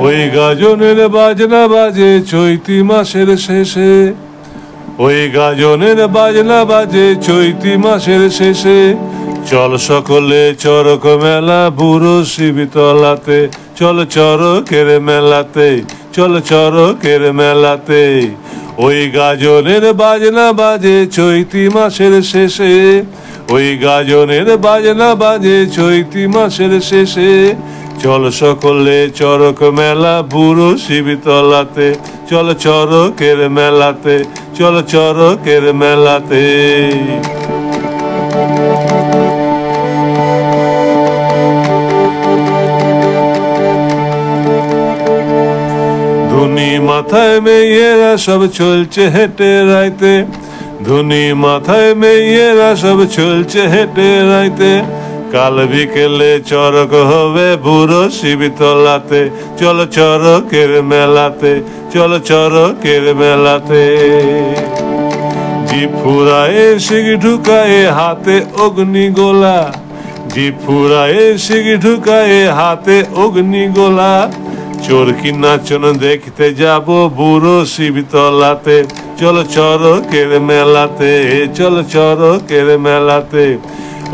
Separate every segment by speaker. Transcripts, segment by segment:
Speaker 1: ওই গাজনের বাজনা বাজে চৈতি মাসের শেষে, ওই গাজনের বাজনা বাজে চৈতি মাসের শেষে। চল সকলে চরক মেলা বুড়ো শিবতলাতে, চল চরকের মেলাতে, চল চরকের মেলাতে। ওই গাজনের বাজনা বাজে চৈতি মাসের শেষে, ওই গাজনের বাজনা বাজে চৈতি মাসের শেষে। চল সকলে চরক মেলা বুড়ো শিবতলাতে, চল চরকের মেলাতে, চল চরকের মেলাতে। ধুনি মাথায় মেয়েরা সব চলছে হেঁটে রাইতে, ধুনি মাথায় মেয়েরা সব চলছে হেঁটে রাইতে। কাল বিকেলে চরক হবে বুড়ো শিবতলাতে, চল চরকের মেলাতে, চল চরকের মেলাতে। জিভ ফুরায়ে শিক ঢুকায়ে হাতে অগ্নিগোলা, জিভ ফুরায়ে শিক ঢুকায়ে হাতে অগ্নিগোলা। চরকি নাচন দেখতে যাব বুড়ো শিবতলাতে, চল চরকের মেলাতে, চল চরকের মেলাতে।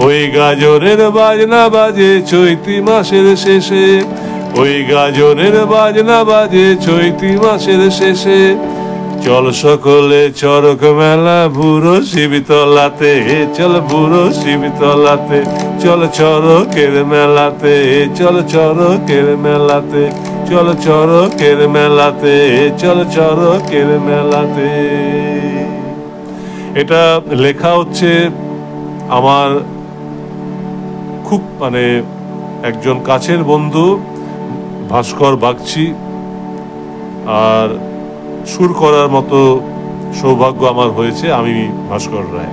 Speaker 1: ওই গাজনের বাজনা বাজে চৈতি মাসের শেষে, ওই গাজনের বাজনা বাজে চৈতি মাসের শেষে। চল সকলে চরক মেলা বুড়ো শিবতলাতে, চল বুড়ো শিবতলাতে, চল চরকের মেলাতে, চল চরকের মেলাতে, চল চরকের মেলাতে, চল চরকের মেলাতে। এটা লেখা হচ্ছে আমার খুব একজন কাছের বন্ধু ভাস্কর বাগচি, আর সুর করার মতো সৌভাগ্য আমার হয়েছে। আমি ভাস্কর রায়।